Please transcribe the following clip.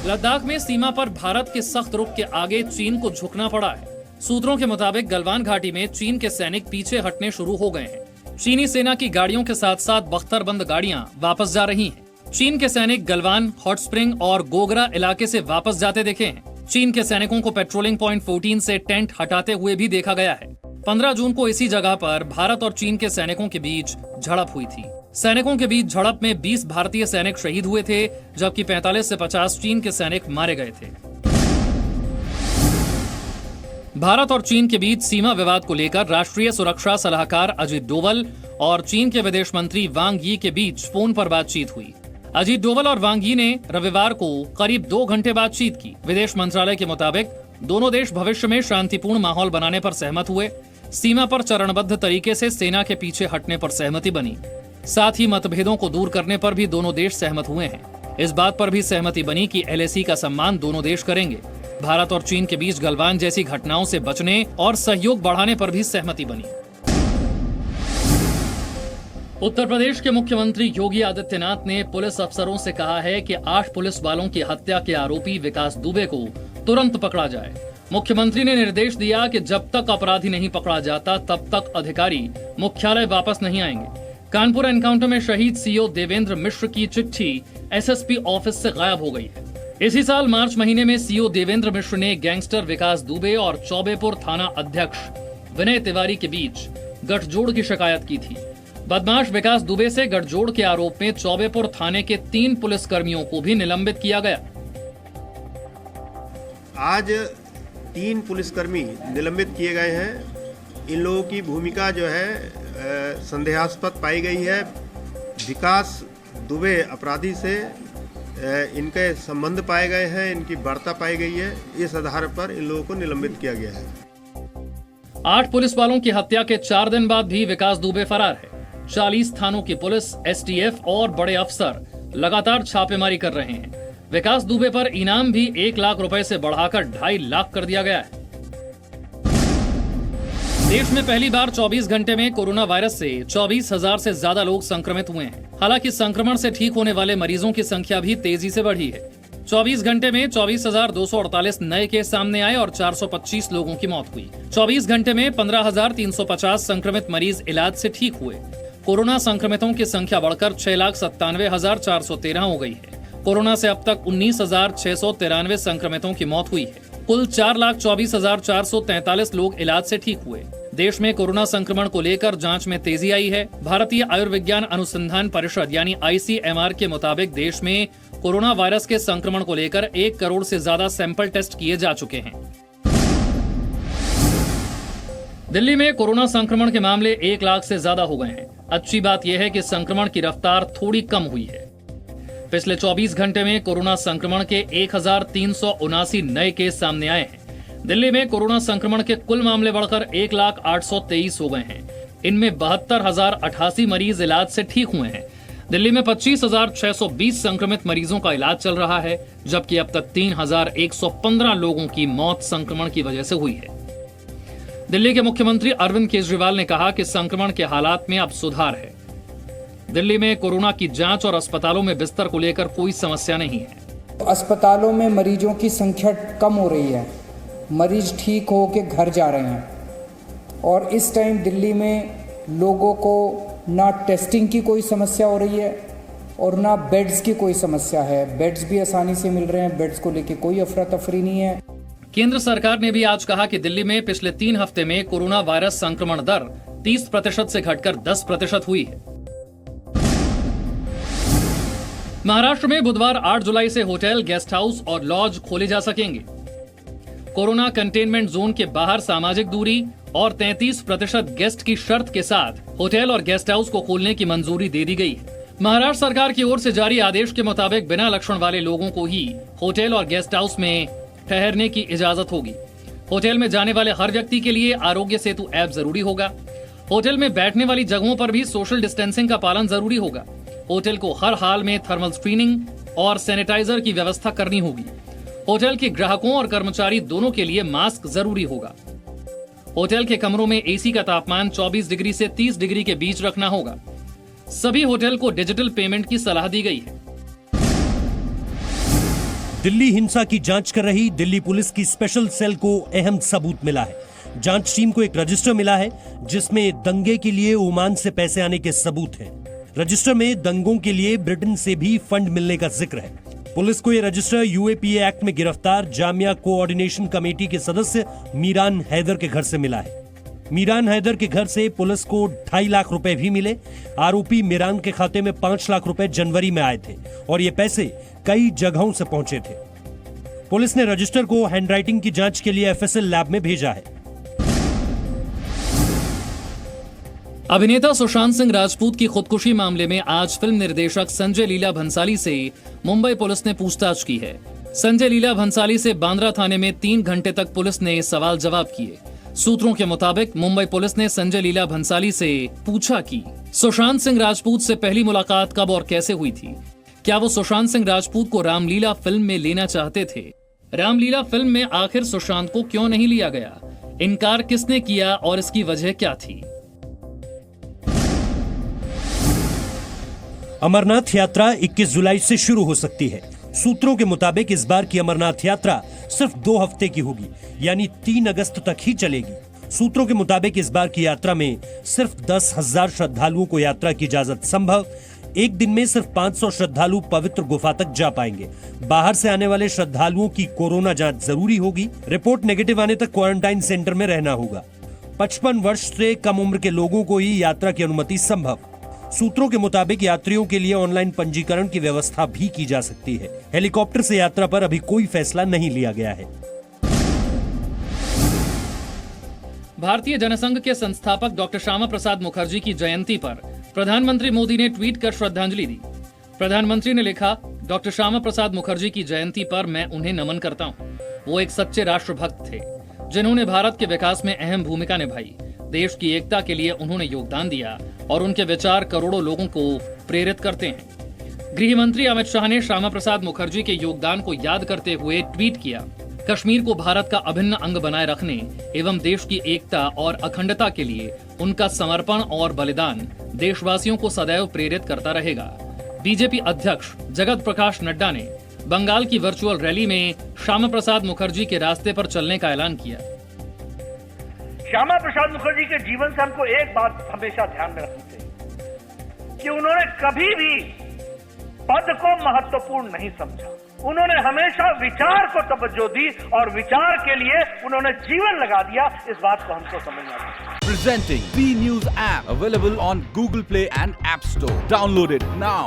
लद्दाख में सीमा पर भारत के सख्त रुख के आगे चीन को झुकना पड़ा है। सूत्रों के मुताबिक गलवान घाटी में चीन के सैनिक पीछे हटने शुरू हो गए हैं। चीनी सेना की गाड़ियों के साथ साथ बख्तरबंद गाड़ियां वापस जा रही हैं। चीन के सैनिक गलवान, हॉट स्प्रिंग और गोगरा इलाके से वापस जाते देखे हैं। चीन के सैनिकों को पेट्रोलिंग पॉइंट 14 से टेंट हटाते हुए भी देखा गया है। 15 जून को इसी जगह पर भारत और चीन के सैनिकों के बीच झड़प हुई थी। सैनिकों के बीच झड़प में 20 भारतीय सैनिक शहीद हुए थे, जबकि 45 से 50 चीन के सैनिक मारे गए थे। भारत और चीन के बीच सीमा विवाद को लेकर राष्ट्रीय सुरक्षा सलाहकार अजीत डोवल और चीन के विदेश मंत्री वांग यी के बीच फोन पर बातचीत हुई। अजीत डोवल और वांग यी ने रविवार को करीब 2 घंटे बातचीत की। विदेश मंत्रालय के मुताबिक दोनों देश भविष्य में शांतिपूर्ण माहौल बनाने पर सहमत हुए। सीमा पर चरणबद्ध तरीके से सेना के पीछे हटने पर सहमति बनी। साथ ही मतभेदों को दूर करने पर भी दोनों देश सहमत हुए हैं। इस बात पर भी सहमति बनी कि LAC का सम्मान दोनों देश करेंगे। भारत और चीन के बीच गलवान जैसी घटनाओं से बचने और सहयोग बढ़ाने पर भी सहमति बनी। उत्तर प्रदेश के मुख्यमंत्री योगी आदित्यनाथ ने पुलिस अफसरों से कहा है कि 8 पुलिस वालों की हत्या के आरोपी विकास दुबे को तुरंत पकड़ा जाए। मुख्यमंत्री ने निर्देश दिया कि जब तक अपराधी नहीं पकड़ा जाता तब तक अधिकारी मुख्यालय वापस नहीं आएंगे। कानपुर एनकाउंटर में शहीद CO देवेंद्र मिश्र की चिट्ठी SSP ऑफिस से गायब हो गई है। इसी साल मार्च महीने में CO देवेंद्र मिश्र ने गैंगस्टर विकास दुबे और चौबेपुर थाना अध्यक्ष विनय तिवारी के बीच गठजोड़ की शिकायत की थी। बदमाश विकास दुबे से गठजोड़ के आरोप में चौबेपुर थाने के 3 पुलिसकर्मियों को भी निलंबित किया गया। आज 3 पुलिसकर्मी निलंबित किए गए हैं। इन लोगों की भूमिका जो है संदेहास्पद पाई गई है। विकास दुबे अपराधी से इनके संबंध पाए गए हैं, इनकी वार्ता पाई गई है। इस आधार पर इन लोगों को निलंबित किया गया है। 8 पुलिस वालों की हत्या के 4 दिन बाद भी विकास दुबे फरार है। 40 थानों की पुलिस, STF और बड़े अफसर लगातार छापेमारी कर रहे हैं। विकास दुबे पर इनाम भी 1 लाख रुपए से बढ़ाकर 2.5 लाख कर दिया गया है। देश में पहली बार 24 घंटे में कोरोना वायरस से 24,000 से ज्यादा लोग संक्रमित हुए हैं। हालांकि संक्रमण से ठीक होने वाले मरीजों की संख्या भी तेजी से बढ़ी है। 24 घंटे में 24,248 नए केस सामने आए और 425 लोगों की मौत हुई। 24 घंटे में 15,350 संक्रमित मरीज इलाज से ठीक हुए। कोरोना संक्रमितों की संख्या बढ़कर 6,97,413 हो गई है। कोरोना से अब तक 19,693 संक्रमितों की मौत हुई है। कुल 4,24,443 लोग इलाज से ठीक हुए। देश में कोरोना संक्रमण को लेकर जांच में तेजी आई है। भारतीय आयुर्विज्ञान अनुसंधान परिषद यानी ICMR के मुताबिक देश में कोरोना वायरस के संक्रमण को लेकर 1 करोड़ से ज्यादा सैंपल टेस्ट किए जा चुके हैं। दिल्ली में कोरोना संक्रमण के मामले 1 लाख से ज्यादा हो गए हैं। अच्छी बात यह है कि संक्रमण की रफ्तार थोड़ी कम हुई है। पिछले 24 घंटे में कोरोना संक्रमण के 1,379 नए केस सामने आए हैं। दिल्ली में कोरोना संक्रमण के कुल मामले बढ़कर 1,823 हो गए हैं। इनमें 72,088 मरीज इलाज से ठीक हुए हैं। दिल्ली में 25,620 संक्रमित मरीजों का इलाज चल रहा है, जबकि अब तक 3,115 लोगों की मौत संक्रमण की वजह से हुई है। दिल्ली के मुख्यमंत्री अरविंद केजरीवाल ने कहा कि संक्रमण के हालात में अब सुधार है। दिल्ली में कोरोना की जांच और अस्पतालों में बिस्तर को लेकर कोई समस्या नहीं है। अस्पतालों में मरीजों की संख्या कम हो रही है, मरीज ठीक हो के घर जा रहे हैं। और इस टाइम दिल्ली में लोगों को ना टेस्टिंग की कोई समस्या हो रही है और ना बेड्स की कोई समस्या है। बेड्स भी आसानी से मिल रहे हैं, बेड्स को लेके कोई अफरा तफरी नहीं है। केंद्र सरकार ने भी आज कहा कि दिल्ली में पिछले 3 हफ्ते में कोरोना वायरस संक्रमण दर 30% से घटकर 10% हुई है। महाराष्ट्र में बुधवार 8 जुलाई से होटल, गेस्ट हाउस और लॉज खोले जा सकेंगे। कोरोना कंटेनमेंट जोन के बाहर सामाजिक दूरी और 33% गेस्ट की शर्त के साथ होटल और गेस्ट हाउस को खोलने की मंजूरी दे दी गई है। महाराष्ट्र सरकार की ओर से जारी आदेश के मुताबिक बिना लक्षण वाले लोगों को ही होटल और गेस्ट हाउस में ठहरने की इजाजत होगी। होटल में जाने वाले हर व्यक्ति के लिए आरोग्य सेतु ऐप जरूरी होगा। होटल में बैठने वाली जगहों पर भी सोशल डिस्टेंसिंग का पालन जरूरी होगा। होटल को हर हाल में थर्मल स्क्रीनिंग और सैनिटाइजर की व्यवस्था करनी होगी। होटल के ग्राहकों और कर्मचारी दोनों के लिए मास्क जरूरी होगा। होटल के कमरों में AC का तापमान 24 डिग्री से 30 डिग्री के बीच रखना होगा। सभी होटल को डिजिटल पेमेंट की सलाह दी गई है। दिल्ली हिंसा की जांच कर रही दिल्ली पुलिस की स्पेशल सेल को अहम सबूत मिला है। जांच टीम को एक रजिस्टर मिला है जिसमें दंगे के लिए ओमान से पैसे आने के सबूत हैं। रजिस्टर में दंगों के लिए ब्रिटेन से भी फंड मिलने का जिक्र है। पुलिस को यह रजिस्टर यूएपीए एक्ट में गिरफ्तार जामिया कोऑर्डिनेशन कमेटी के सदस्य मीरान हैदर के घर से मिला है। मीरान हैदर के घर से पुलिस को 2.5 लाख रुपए भी मिले। आरोपी मीरान के खाते में 5 लाख रुपए जनवरी में आए थे और ये पैसे कई जगहों से पहुंचे थे। पुलिस ने रजिस्टर को हैंडराइटिंग की जांच के लिए एफएसएल लैब में भेजा है। अभिनेता सुशांत सिंह राजपूत की खुदकुशी मामले में आज फिल्म निर्देशक संजय लीला भंसाली से मुंबई पुलिस ने पूछताछ की है। संजय लीला भंसाली से बांद्रा थाने में 3 घंटे तक पुलिस ने सवाल जवाब किए। सूत्रों के मुताबिक मुंबई पुलिस ने संजय लीला भंसाली से पूछा कि सुशांत सिंह राजपूत से पहली मुलाकात कब और कैसे हुई थी। क्या वो सुशांत सिंह राजपूत को रामलीला फिल्म में लेना चाहते थे। रामलीला फिल्म में आखिर सुशांत को क्यों नहीं लिया गया, इनकार किसने किया और इसकी वजह क्या थी। अमरनाथ यात्रा 21 जुलाई से शुरू हो सकती है। सूत्रों के मुताबिक इस बार की अमरनाथ यात्रा सिर्फ 2 हफ्ते की होगी, यानी 3 अगस्त तक ही चलेगी। सूत्रों के मुताबिक इस बार की यात्रा में सिर्फ 10,000 श्रद्धालुओं को यात्रा की इजाजत संभव। एक दिन में सिर्फ 500 श्रद्धालु पवित्र गुफा तक जा पाएंगे। बाहर से आने वाले श्रद्धालुओं की कोरोना जांच जरूरी होगी। रिपोर्ट नेगेटिव आने तक क्वारंटाइन सेंटर में रहना होगा। 55 वर्ष से कम उम्र के लोगों को ही यात्रा की अनुमति संभव। सूत्रों के मुताबिक यात्रियों के लिए ऑनलाइन पंजीकरण की व्यवस्था भी की जा सकती है। हेलीकॉप्टर से यात्रा पर अभी कोई फैसला नहीं लिया गया है। भारतीय जनसंघ के संस्थापक डॉक्टर श्यामा प्रसाद मुखर्जी की जयंती पर प्रधानमंत्री मोदी ने ट्वीट कर श्रद्धांजलि दी। प्रधानमंत्री ने लिखा, डॉक्टर श्यामा प्रसाद मुखर्जी की जयंती पर मैं उन्हें नमन करता हूँ। वो एक सच्चे राष्ट्रभक्त थे जिन्होंने भारत के विकास में अहम भूमिका निभाई। देश की एकता के लिए उन्होंने योगदान दिया और उनके विचार करोड़ों लोगों को प्रेरित करते हैं। गृह मंत्री अमित शाह ने श्यामा प्रसाद मुखर्जी के योगदान को याद करते हुए ट्वीट किया, कश्मीर को भारत का अभिन्न अंग बनाए रखने एवं देश की एकता और अखंडता के लिए उनका समर्पण और बलिदान देशवासियों को सदैव प्रेरित करता रहेगा। बीजेपी अध्यक्ष जगत प्रकाश नड्डा ने बंगाल की वर्चुअल रैली में श्यामा प्रसाद मुखर्जी के रास्ते पर चलने का ऐलान किया। श्यामा प्रसाद मुखर्जी के जीवन से हमको एक बात हमेशा ध्यान में रखनी चाहिए कि उन्होंने कभी भी पद को महत्वपूर्ण नहीं समझा। उन्होंने हमेशा विचार को तवज्जो दी और विचार के लिए उन्होंने जीवन लगा दिया। इस बात को हमको समझना चाहिए। Presenting B News app available on Google Play and App Store. Download it now.